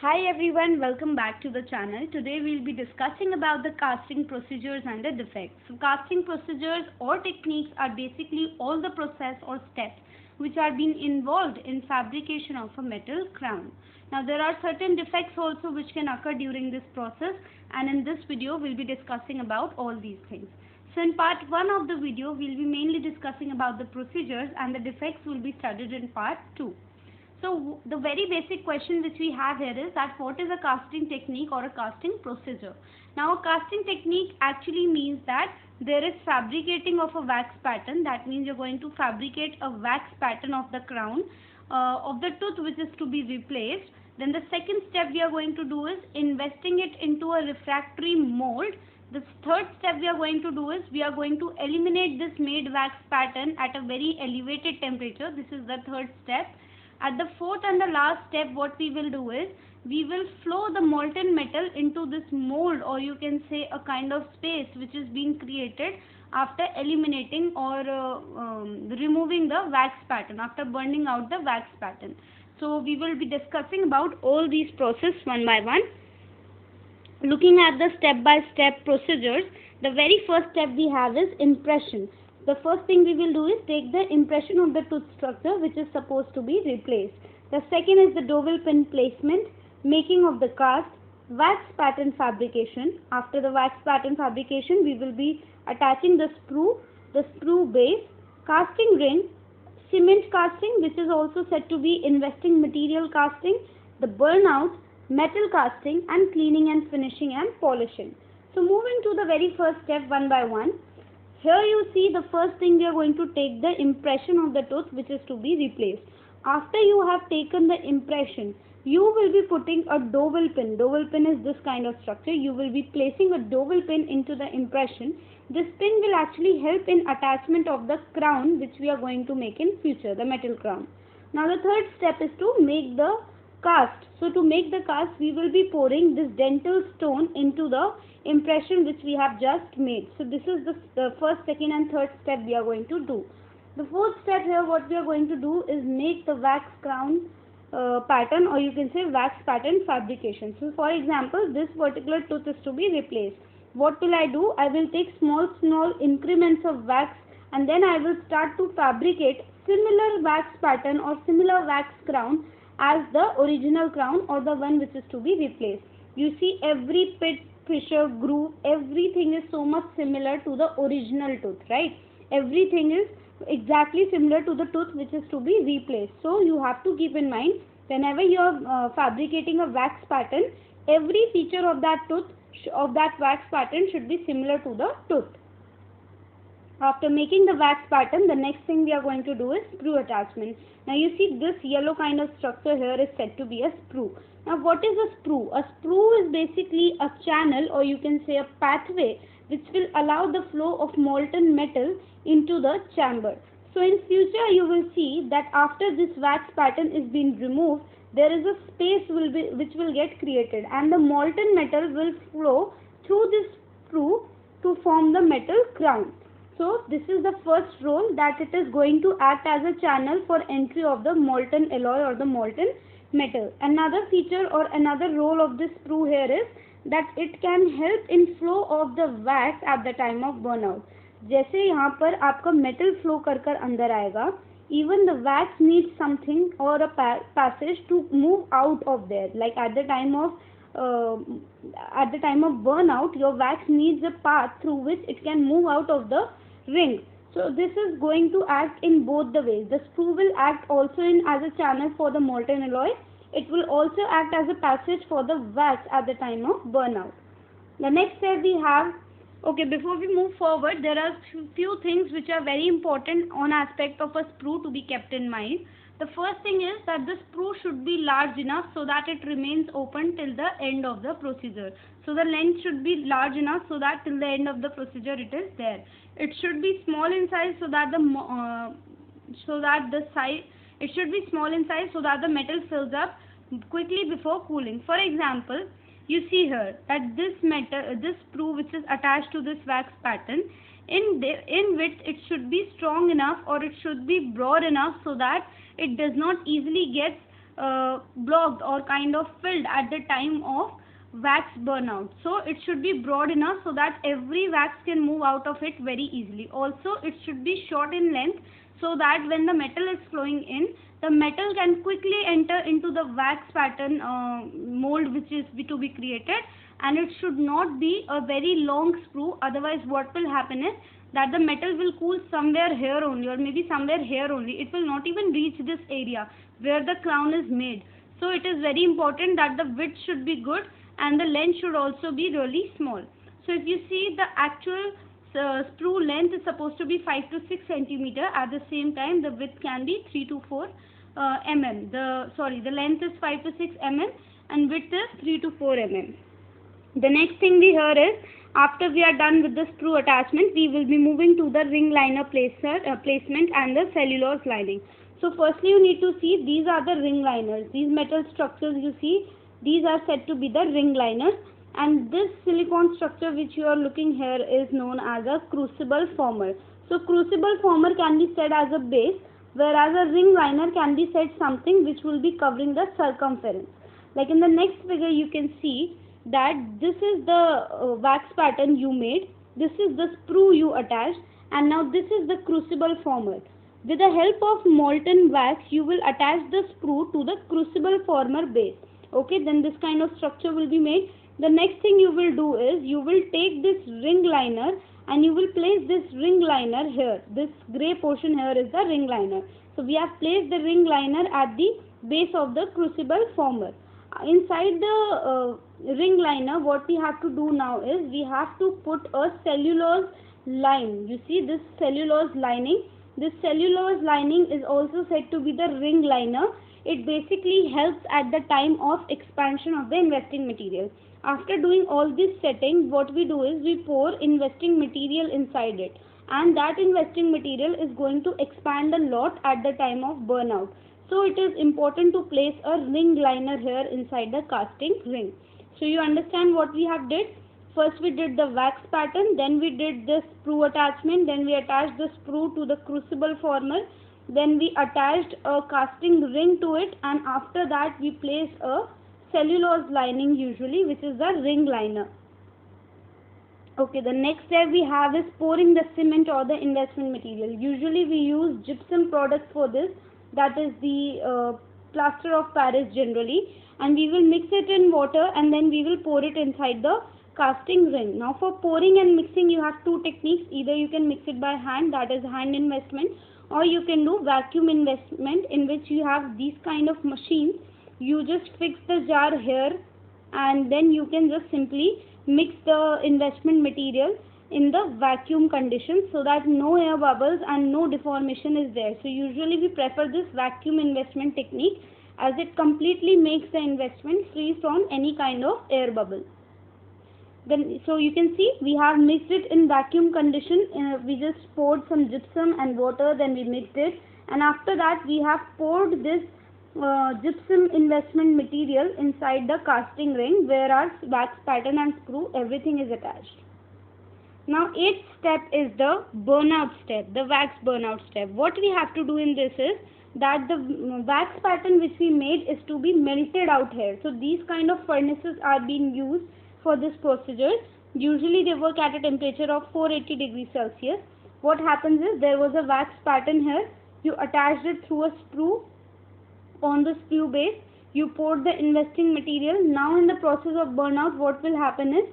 Hi everyone, welcome back to the channel. Today we'll be discussing about the casting procedures and the defects. So casting procedures or techniques are basically all the process or steps which are being involved in fabrication of a metal crown. Now there are certain defects also which can occur during this process, and in this video we'll be discussing about all these things. So in part 1 of the video we'll be mainly discussing about the procedures, and the defects will be studied in part 2. So the very basic question which we have here is that what is a casting technique or a casting procedure? Now a casting technique actually means that there is fabricating of a wax pattern. That means you're going to fabricate a wax pattern of the crown of the tooth which is to be replaced. Then the second step we are going to do is investing it into a refractory mold. The third step we are going to do is we are going to eliminate this made wax pattern at a very elevated temperature. This is the third step. At the fourth and the last step, what we will do is we will flow the molten metal into this mold, or you can say a kind of space which is being created after eliminating or removing the wax pattern, after burning out the wax pattern. So we will be discussing about all these processes one by one. Looking at the step-by-step procedures, the very first step we have is impression. The first thing we will do is take the impression of the tooth structure which is supposed to be replaced. The second is the dowel pin placement, making of the cast, wax pattern fabrication. After the wax pattern fabrication, we will be attaching the sprue base, casting ring, cement casting, which is also said to be investing material casting, the burnout, metal casting, and cleaning and finishing and polishing. So moving to the very first step one by one. Here you see the first thing we are going to take the impression of the tooth which is to be replaced. After you have taken the impression, you will be putting a dowel pin. Dowel pin is this kind of structure. You will be placing a dowel pin into the impression. This pin will actually help in attachment of the crown which we are going to make in future, the metal crown. Now the third step is to make the cast. So to make the cast, we will be pouring this dental stone into the impression which we have just made. So this is the first, second and third step we are going to do. The fourth step here, what we are going to do is make the wax crown pattern, or you can say wax pattern fabrication. So for example, this particular tooth is to be replaced. What will I do? I will take small increments of wax, and then I will start to fabricate similar wax pattern or similar wax crown as the original crown or the one which is to be replaced. You see every pit, fissure, groove, everything is so much similar to the original tooth, right? Everything is exactly similar to the tooth which is to be replaced. So you have to keep in mind, whenever you are fabricating a wax pattern, every feature of that tooth, of that wax pattern should be similar to the tooth. After making the wax pattern, the next thing we are going to do is sprue attachment. Now you see this yellow kind of structure here is said to be a sprue. Now what is a sprue? A sprue is basically a channel, or you can say a pathway, which will allow the flow of molten metal into the chamber. So in future you will see that after this wax pattern is being removed, there is a space which will get created, and the molten metal will flow through this sprue to form the metal crown. So this is the first role, that it is going to act as a channel for entry of the molten alloy or the molten metal. Another feature or another role of this sprue here is that it can help in flow of the wax at the time of burnout. जैसे यहाँ पर आपका metal flow कर अंदर आएगा, even the wax needs something or a passage to move out of there. Like at the time of burnout, your wax needs a path through which it can move out of the ring. So this is going to act in both the ways. The sprue will act also as a channel for the molten alloy. It will also act as a passage for the wax at the time of burnout. The next step we have, okay, before we move forward, there are few things which are very important on aspect of a sprue to be kept in mind. The first thing is that the sprue should be large enough so that it remains open till the end of the procedure. So the length should be large enough so that till the end of the procedure it is there. It should be small in size so that it should be small in size so that the metal fills up quickly before cooling. For example, you see here that this sprue which is attached to this wax pattern, in width it should be strong enough or it should be broad enough so that it does not easily get blocked or kind of filled at the time of wax burnout. So it should be broad enough so that every wax can move out of it very easily. Also it should be short in length so that when the metal is flowing in, the metal can quickly enter into the wax pattern mold which is to be created, and it should not be a very long sprue. Otherwise what will happen is that the metal will cool somewhere here only, or maybe somewhere here only. It will not even reach this area where the crown is made. So it is very important that the width should be good and the length should also be really small. So if you see, the actual sprue length is supposed to be 5 to 6 centimeter. At the same time the width can be 3 to 4 mm. The length is 5 to 6 mm and width is 3 to 4 mm. The next thing we hear is, after we are done with the sprue attachment, we will be moving to the ring liner placement and the cellulose lining. So firstly you need to see, these are the ring liners. These metal structures you see, these are said to be the ring liners, and this silicone structure which you are looking here is known as a crucible former. So crucible former can be said as a base, whereas a ring liner can be said something which will be covering the circumference. Like in the next figure you can see that this is the wax pattern you made, this is the sprue you attached, and now this is the crucible former. With the help of molten wax you will attach the sprue to the crucible former base. Okay, then this kind of structure will be made. The next thing you will do is, you will take this ring liner and you will place this ring liner here. This grey portion here is the ring liner. So we have placed the ring liner at the base of the crucible former. Inside the ring liner, what we have to do now is, we have to put a cellulose line. You see this cellulose lining. This cellulose lining is also said to be the ring liner. It basically helps at the time of expansion of the investing material. After doing all this setting, what we do is, we pour investing material inside it, and that investing material is going to expand a lot at the time of burnout. So it is important to place a ring liner here inside the casting ring. So you understand what we have did? First we did the wax pattern, then we did this sprue attachment, then we attached the sprue to the crucible former, then we attached a casting ring to it, and after that we placed a cellulose lining usually, which is the ring liner. Okay, the next step we have is pouring the cement or the investment material. Usually we use gypsum products for this, that is the plaster of Paris generally, and we will mix it in water and then we will pour it inside the casting ring. Now for pouring and mixing you have two techniques. Either you can mix it by hand, that is hand investment, or you can do vacuum investment, in which you have these kind of machines. You just fix the jar here and then you can just simply mix the investment material in the vacuum condition so that no air bubbles and no deformation is there. So usually we prefer this vacuum investment technique, as it completely makes the investment free from any kind of air bubble. Then, so you can see we have mixed it in vacuum condition. We just poured some gypsum and water, then we mixed it, and after that we have poured this gypsum investment material inside the casting ring, where our wax pattern and sprue, everything is attached. Now 8th step is the burnout step, the wax burnout step. What we have to do in this is that the wax pattern which we made is to be melted out here. So these kind of furnaces are being used for this procedure. Usually they work at a temperature of 480 degrees Celsius. What happens is, there was a wax pattern here, you attached it through a sprue on the sprue base, you poured the investing material. Now in the process of burnout, what will happen is,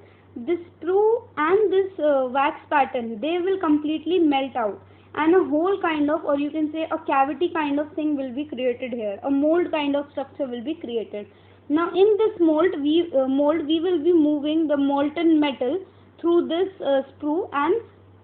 this sprue and this wax pattern, they will completely melt out, and a hole kind of, or you can say a cavity kind of thing will be created here. A mold kind of structure will be created. Now in this mold we will be moving the molten metal through this sprue, and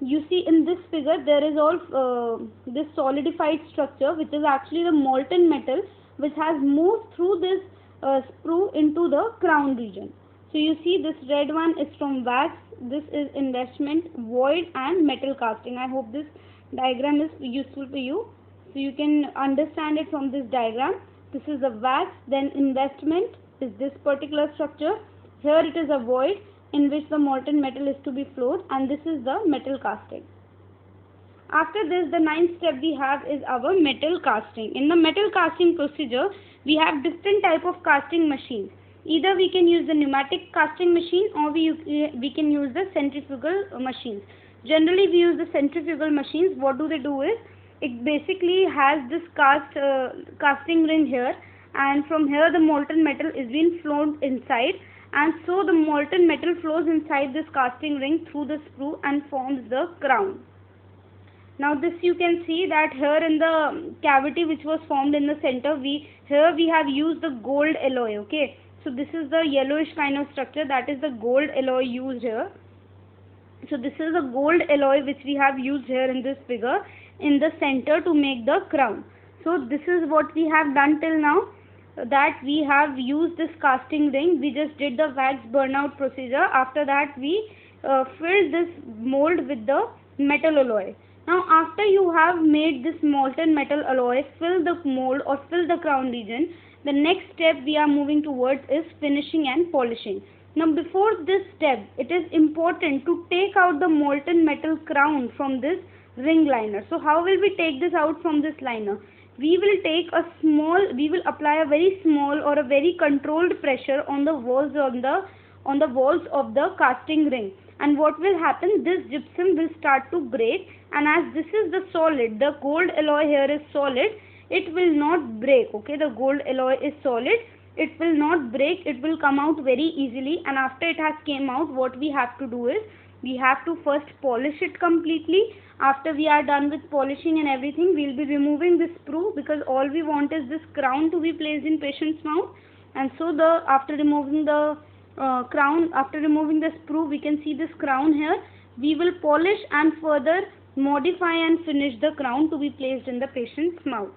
you see in this figure there is all this solidified structure, which is actually the molten metal which has moved through this sprue into the crown region. So you see this red one is from wax, this is investment, void and metal casting. I hope this diagram is useful for you. So you can understand it from this diagram. This is the wax, then investment is this particular structure. Here it is a void in which the molten metal is to be flowed, and this is the metal casting. After this, the 9th step we have is our metal casting. In the metal casting procedure, We have different type of casting machines. Either we can use the pneumatic casting machine, or we can use the centrifugal machines. Generally we use the centrifugal machines. What do they do is, it basically has this casting ring here, and from here the molten metal is being flown inside, and so the molten metal flows inside this casting ring through the sprue and forms the crown. Now this you can see that here in the cavity which was formed in the center, we have used the gold alloy. Okay, so this is the yellowish kind of structure, that is the gold alloy used here. So this is the gold alloy which we have used here in this figure in the center to make the crown. So this is what we have done till now, that we have used this casting ring. We just did the wax burnout procedure. After that we filled this mold with the metal alloy. Now after you have made this molten metal alloy fill the mold or fill the crown region, the next step we are moving towards is finishing and polishing. Now before this step, it is important to take out the molten metal crown from this ring liner. So how will we take this out from this liner? We will apply a very small or a very controlled pressure on the walls of the casting ring. And what will happen, this gypsum will start to break, and as this is the solid, the gold alloy here is solid, it will not break. Okay, the gold alloy is solid, it will not break, it will come out very easily. And after it has came out, what we have to do is, we have to first polish it completely. After we are done with polishing and everything, we will be removing this sprue, because all we want is this crown to be placed in patient's mouth. And so after removing the after removing the sprue, we can see this crown here. We will polish and further modify and finish the crown to be placed in the patient's mouth.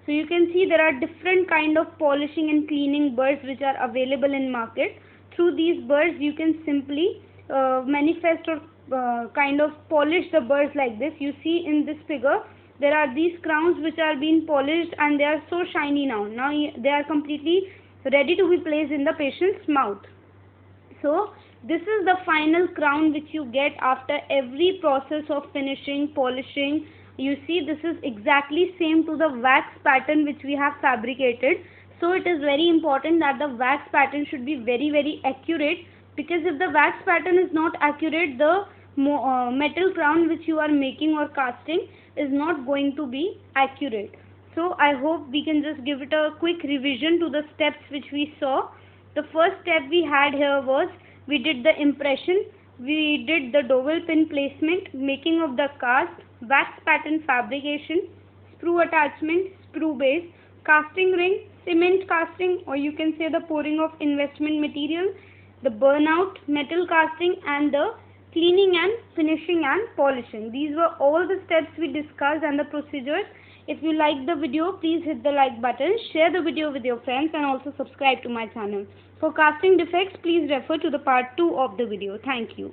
So you can see there are different kind of polishing and cleaning burrs which are available in market. Through these burrs you can simply manifest or kind of polish the burrs like this. You see in this figure there are these crowns which are being polished, and they are so shiny now. Now they are completely ready to be placed in the patient's mouth. So this is the final crown which you get after every process of finishing, polishing. You see this is exactly same to the wax pattern which we have fabricated. So it is very important that the wax pattern should be very accurate, because if the wax pattern is not accurate, the metal crown which you are making or casting is not going to be accurate. So I hope we can just give it a quick revision to the steps which we saw. The first step we had here was, we did the impression, we did the dowel pin placement, making of the cast, wax pattern fabrication, sprue attachment, sprue base, casting ring, cement casting, or you can say the pouring of investment material, the burnout, metal casting, and the cleaning and finishing and polishing. These were all the steps we discussed and the procedures. If you like the video, please hit the like button, share the video with your friends, and also subscribe to my channel. For casting defects, please refer to the part 2 of the video. Thank you.